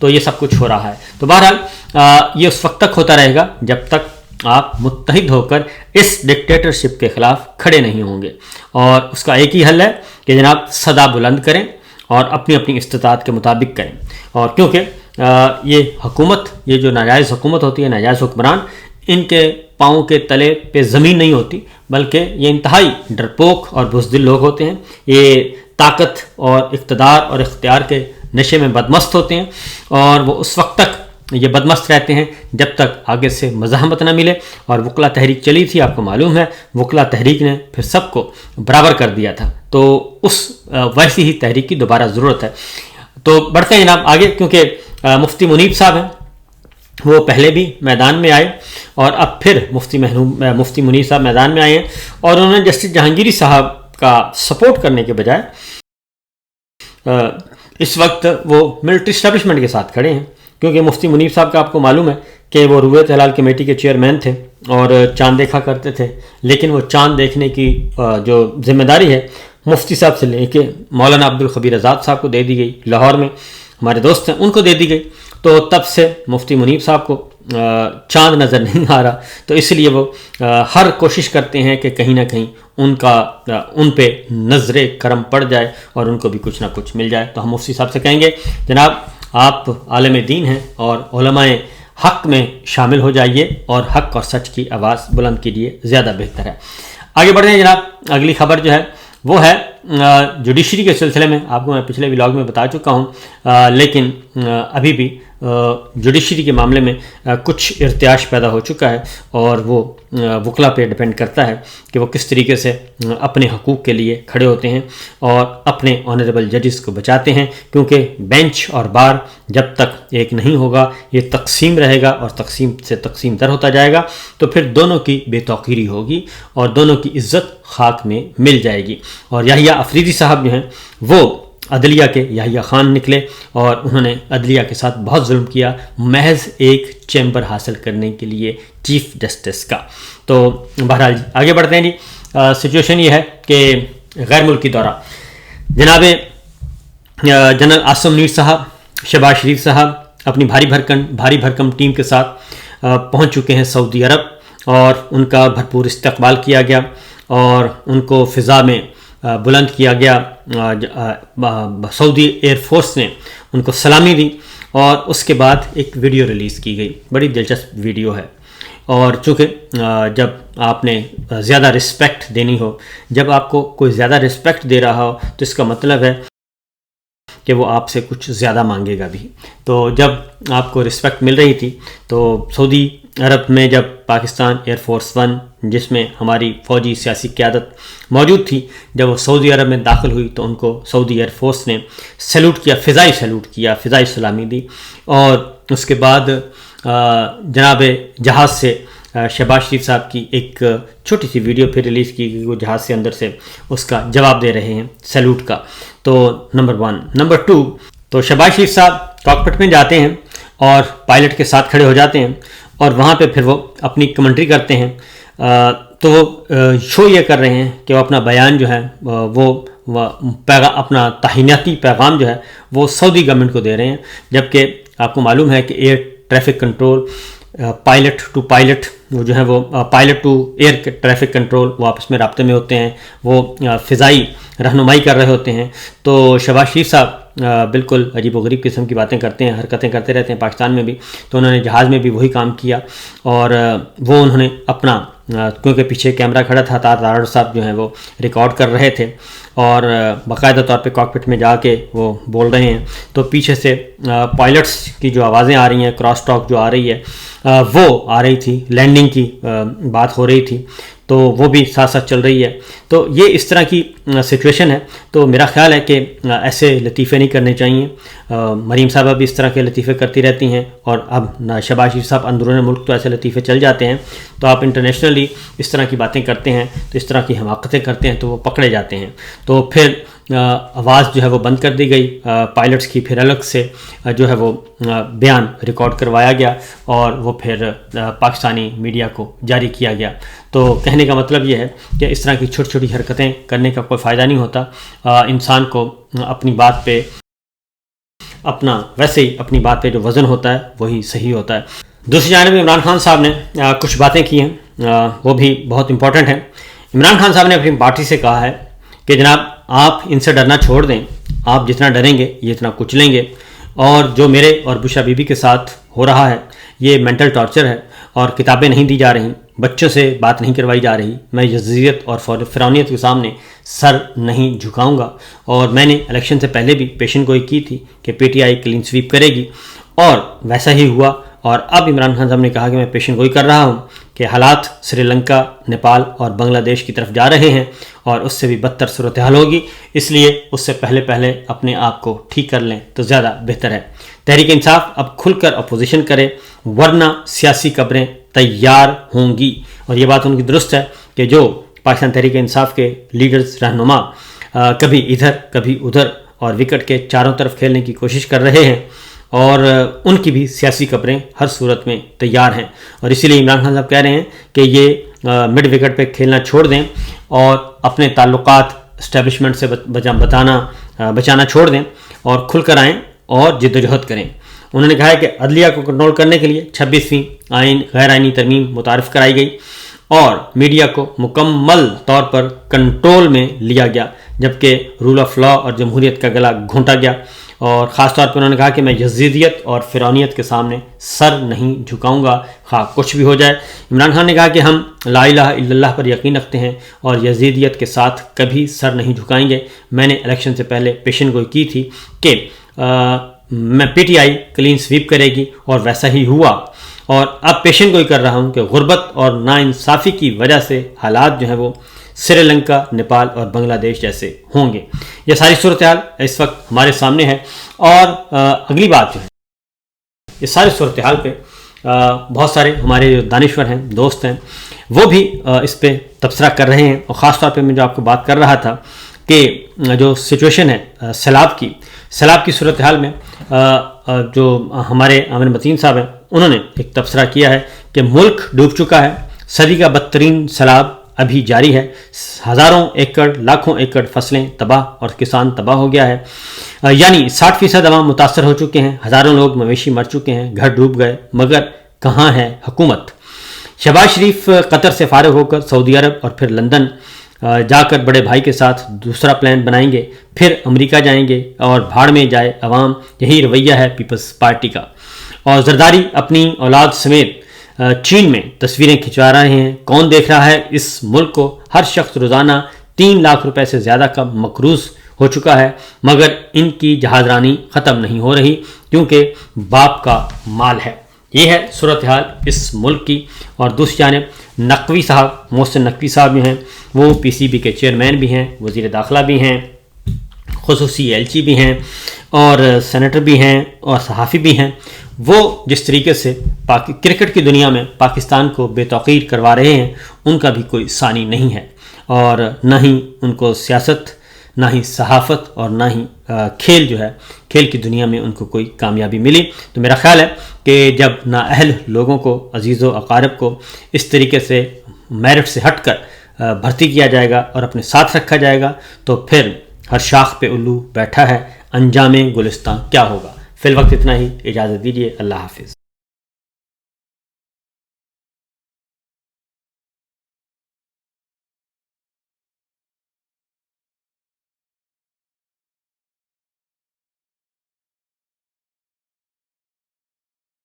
تو یہ سب کچھ ہو رہا ہے. تو بہرحال یہ اس وقت تک ہوتا رہے گا جب تک آپ متحد ہو کر اس ڈکٹیٹرشپ کے خلاف کھڑے نہیں ہوں گے. اور اس کا ایک ہی حل ہے کہ جناب صدا بلند کریں اور اپنی اپنی استطاعت کے مطابق کریں. اور کیونکہ یہ حکومت، یہ جو ناجائز حکومت ہوتی ہے، ناجائز حکمران، ان کے پاؤں کے تلے پہ زمین نہیں ہوتی، بلکہ یہ انتہائی ڈرپوک اور بزدل لوگ ہوتے ہیں. یہ طاقت اور اقتدار اور اختیار کے نشے میں بدمست ہوتے ہیں، اور وہ اس وقت تک یہ بدمست رہتے ہیں جب تک آگے سے مزاحمت نہ ملے. اور وکلا تحریک چلی تھی، آپ کو معلوم ہے، وکلا تحریک نے پھر سب کو برابر کر دیا تھا. تو اس ویسی ہی تحریک کی دوبارہ ضرورت ہے. تو بڑھتے ہیں جناب آگے، کیونکہ مفتی منیب صاحب ہیں، وہ پہلے بھی میدان میں آئے اور اب پھر مفتی منیب صاحب میدان میں آئے ہیں. اور انہوں نے جسٹس جہانگیری صاحب کا سپورٹ کرنے کے بجائے اس وقت وہ ملٹری اسٹیبلشمنٹ کے ساتھ کھڑے ہیں. کیونکہ مفتی منیب صاحب کا آپ کو معلوم ہے کہ وہ رویت ہلال کمیٹی کے چیئرمین تھے اور چاند دیکھا کرتے تھے، لیکن وہ چاند دیکھنے کی جو ذمہ داری ہے مفتی صاحب سے لے کے مولانا عبدالخبیر آزاد صاحب کو دے دی گئی، لاہور میں ہمارے دوست ہیں، ان کو دے دی گئی. تو تب سے مفتی منیب صاحب کو چاند نظر نہیں آ رہا. تو اس لیے وہ ہر کوشش کرتے ہیں کہ کہیں نہ کہیں ان پہ نظر کرم پڑ جائے اور ان کو بھی کچھ نہ کچھ مل جائے. تو ہم مفتی صاحب سے کہیں گے جناب آپ عالم دین ہیں اور علماء حق میں شامل ہو جائیے اور حق اور سچ کی آواز بلند کیجیے، زیادہ بہتر ہے. آگے بڑھیں جناب. اگلی خبر جو ہے وہ ہے جوڈیشری کے سلسلے میں. آپ کو میں پچھلے ولاگ میں بتا چکا ہوں، لیکن ابھی بھی جوڈیشری کے معاملے میں کچھ ارتعاش پیدا ہو چکا ہے، اور وہ وکلا پہ ڈپینڈ کرتا ہے کہ وہ کس طریقے سے اپنے حقوق کے لیے کھڑے ہوتے ہیں اور اپنے آنریبل ججز کو بچاتے ہیں. کیونکہ بینچ اور بار جب تک ایک نہیں ہوگا، یہ تقسیم رہے گا اور تقسیم سے تقسیم در ہوتا جائے گا، تو پھر دونوں کی بے توقیری ہوگی اور دونوں کی عزت خاک میں مل جائے گی. اور یحییٰ افریدی صاحب جو ہیں وہ عدلیہ کے یحییٰ خان نکلے اور انہوں نے عدلیہ کے ساتھ بہت ظلم کیا، محض ایک چیمبر حاصل کرنے کے لیے چیف جسٹس کا. تو بہرحال آگے بڑھتے ہیں جی. سچویشن یہ ہے کہ غیر ملکی دورہ جناب جنرل عاصم منیر صاحب، شہباز شریف صاحب اپنی بھاری بھرکم ٹیم کے ساتھ پہنچ چکے ہیں سعودی عرب، اور ان کا بھرپور استقبال کیا گیا اور ان کو فضا میں بلند کیا گیا. سعودی ایئر فورس نے ان کو سلامی دی اور اس کے بعد ایک ویڈیو ریلیز کی گئی، بڑی دلچسپ ویڈیو ہے. اور چونکہ جب آپ نے زیادہ رسپیکٹ دینی ہو، جب آپ کو کوئی زیادہ رسپیکٹ دے رہا ہو تو اس کا مطلب ہے کہ وہ آپ سے کچھ زیادہ مانگے گا بھی. تو جب آپ کو رسپیکٹ مل رہی تھی تو سعودی عرب میں جب پاکستان ایئر فورس 1 جس میں ہماری فوجی سیاسی قیادت موجود تھی، جب وہ سعودی عرب میں داخل ہوئی تو ان کو سعودی ایئر فورس نے سیلوٹ کیا، فضائی سیلوٹ کیا، فضائی سلامی دی. اور اس کے بعد جناب جہاز سے شہباز شریف صاحب کی ایک چھوٹی سی ویڈیو پھر ریلیز کی گئی، وہ جہاز سے اندر سے اس کا جواب دے رہے ہیں سیلوٹ کا. تو نمبر 1. نمبر 2، تو شہباز شریف صاحب کاکپٹ میں جاتے ہیں اور پائلٹ کے ساتھ کھڑے ہو جاتے ہیں اور وہاں پہ پھر وہ اپنی کمنٹری کرتے ہیں. تو وہ شو یہ کر رہے ہیں کہ وہ اپنا بیان جو ہے وہ اپنا تعیناتی پیغام جو ہے وہ سعودی گورنمنٹ کو دے رہے ہیں، جبکہ آپ کو معلوم ہے کہ air traffic control, pilot to pilot, وہ جو ہے وہ pilot to air traffic control وہ آپس میں رابطے میں ہوتے ہیں، وہ فضائی رہنمائی کر رہے ہوتے ہیں. تو شہباز شریف صاحب بالکل عجیب و غریب قسم کی باتیں کرتے ہیں، حرکتیں کرتے رہتے ہیں پاکستان میں بھی. تو انہوں نے جہاز میں بھی وہی کام کیا، اور وہ انہوں نے اپنا، کیونکہ پیچھے کیمرہ کھڑا تھا، تار صاحب جو ہیں وہ ریکارڈ کر رہے تھے اور باقاعدہ طور پہ کاکپٹ میں جا کے وہ بول رہے ہیں. تو پیچھے سے پائلٹس کی جو آوازیں آ رہی ہیں، کراس ٹاک جو آ رہی ہے وہ آ رہی تھی، لینڈنگ کی بات ہو رہی تھی، تو وہ بھی ساتھ ساتھ چل رہی ہے. تو یہ اس طرح کی سچویشن ہے. تو میرا خیال ہے کہ ایسے لطیفے نہیں کرنے چاہیے. مریم صاحبہ بھی اس طرح کے لطیفے کرتی رہتی ہیں، اور اب شہباز شریف صاحب اندرون ملک تو ایسے لطیفے چل جاتے ہیں. تو آپ انٹرنیشنلی اس طرح کی باتیں کرتے ہیں، تو اس طرح کی حماقتیں کرتے ہیں تو وہ پکڑے جاتے ہیں. تو پھر آواز جو ہے وہ بند کر دی گئی پائلٹس کی، پھر الگ سے جو ہے وہ بیان ریکارڈ کروایا گیا اور وہ پھر پاکستانی میڈیا کو جاری کیا گیا. تو کہنے کا مطلب یہ ہے کہ اس طرح کی چھوٹی چھوٹی حرکتیں کرنے کا کوئی فائدہ نہیں ہوتا. انسان کو اپنی بات پہ اپنا ویسے ہی اپنی بات پہ جو وزن ہوتا ہے وہی صحیح ہوتا ہے. دوسری جانب عمران خان صاحب نے کچھ باتیں کی ہیں وہ بھی بہت امپورٹنٹ ہیں. عمران خان صاحب نے اپنی پارٹی سے کہا ہے کہ جناب آپ ان سے ڈرنا چھوڑ دیں, آپ جتنا ڈریں گے یہ اتنا کچلیں گے, اور جو میرے اور بشرا بی بی کے ساتھ ہو رہا ہے یہ مینٹل ٹارچر ہے, اور کتابیں نہیں دی جا رہی, بچوں سے بات نہیں کروائی جا رہی, میں یزیدیت اور فرعونیت کے سامنے سر نہیں جھکاؤں گا. اور میں نے الیکشن سے پہلے بھی پیشن گوئی کی تھی کہ P T I clean sweep کرے گی, اور ویسا ہی ہوا. اور اب عمران خان صاحب نے کہا کہ میں پیشن گوئی کر رہا ہوں کہ حالات سری لنکا, نیپال اور بنگلہ دیش کی طرف جا رہے ہیں, اور اس سے بھی بدتر صورتحال ہوگی, اس لیے اس سے پہلے اپنے آپ کو ٹھیک کر لیں تو زیادہ بہتر ہے. تحریک انصاف اب کھل کر اپوزیشن کرے ورنہ سیاسی قبریں تیار ہوں گی. اور یہ بات ان کی درست ہے کہ جو پاکستان تحریک انصاف کے لیڈرز, رہنما کبھی ادھر کبھی ادھر اور وکٹ کے چاروں طرف کھیلنے کی کوشش کر رہے ہیں, اور ان کی بھی سیاسی قبریں ہر صورت میں تیار ہیں. اور اسی لیے عمران خان صاحب کہہ رہے ہیں کہ یہ مڈ وکٹ پہ کھیلنا چھوڑ دیں اور اپنے تعلقات اسٹیبلشمنٹ سے بچانا چھوڑ دیں اور کھل کر آئیں اور جد و جہد کریں. انہوں نے کہا ہے کہ عدلیہ کو کنٹرول کرنے کے لیے 26ویں غیر آئینی ترمیم متعارف کرائی گئی اور میڈیا کو مکمل طور پر کنٹرول میں لیا گیا, جبکہ رول آف لا اور جمہوریت کا گلا گھونٹا گیا. اور خاص طور پر انہوں نے کہا کہ میں یزیدیت اور فرعونیت کے سامنے سر نہیں جھکاؤں گا خواہ کچھ بھی ہو جائے. عمران خان نے کہا کہ ہم لا الہ الا اللہ پر یقین رکھتے ہیں اور یزیدیت کے ساتھ کبھی سر نہیں جھکائیں گے. میں نے الیکشن سے پہلے پیشن گوئی کی تھی کہ میں P T I clean sweep کرے گی, اور ویسا ہی ہوا. اور اب پیشن گوئی کر رہا ہوں کہ غربت اور ناانصافی کی وجہ سے حالات جو ہیں وہ سری لنکا, نیپال اور بنگلہ دیش جیسے ہوں گے. یہ ساری صورتحال اس وقت ہمارے سامنے ہے. اور اگلی بات جو ہے, اس ساری صورتحال پہ بہت سارے ہمارے جو دانشور ہیں, دوست ہیں, وہ بھی اس پہ تبصرہ کر رہے ہیں. اور خاص طور پہ میں جو آپ کو بات کر رہا تھا کہ جو سچویشن ہے سیلاب کی صورتحال میں جو ہمارے عامر متین صاحب ہیں انہوں نے ایک تبصرہ کیا ہے کہ ملک ڈوب چکا ہے, صدی کا بدترین سیلاب ابھی جاری ہے, ہزاروں ایکڑ لاکھوں ایکڑ فصلیں تباہ اور کسان تباہ ہو گیا ہے, یعنی 60% عوام متاثر ہو چکے ہیں, ہزاروں لوگ مویشی مر چکے ہیں, گھر ڈوب گئے, مگر کہاں ہے حکومت. شہباز شریف قطر سے فارغ ہو کر سعودی عرب اور پھر لندن جا کر بڑے بھائی کے ساتھ دوسرا پلان بنائیں گے, پھر امریکہ جائیں گے اور بھاڑ میں جائے عوام. یہی رویہ ہے پیپلز پارٹی کا. اور زرداری اپنی اولاد سمیت چین میں تصویریں کھنچوا رہے ہیں. کون دیکھ رہا ہے اس ملک کو؟ ہر شخص روزانہ 3 لاکھ روپے سے زیادہ کا مقروض ہو چکا ہے, مگر ان کی جہاز رانی ختم نہیں ہو رہی کیونکہ باپ کا مال ہے. یہ ہے صورتحال اس ملک کی. اور دوسری جانب نقوی صاحب, محسن نقوی صاحب جو ہیں وہ پی سی بی کے چیئرمین بھی ہیں, وزیر داخلہ بھی ہیں, خصوصی ایلچی بھی ہیں, اور سینیٹر بھی ہیں, اور صحافی بھی ہیں. وہ جس طریقے سے کرکٹ کی دنیا میں پاکستان کو بے توقیر کروا رہے ہیں ان کا بھی کوئی ثانی نہیں ہے, اور نہ ہی ان کو سیاست, نہ ہی صحافت, اور نہ ہی کھیل جو ہے کھیل کی دنیا میں ان کو کوئی کامیابی ملی. تو میرا خیال ہے کہ جب نااہل لوگوں کو, عزیز و اقارب کو اس طریقے سے میرٹ سے ہٹ کر بھرتی کیا جائے گا اور اپنے ساتھ رکھا جائے گا تو پھر ہر شاخ پہ الو بیٹھا ہے, انجام گلستان کیا ہوگا. فی الوقت اتنا ہی, اجازت دیجیے, اللہ حافظ.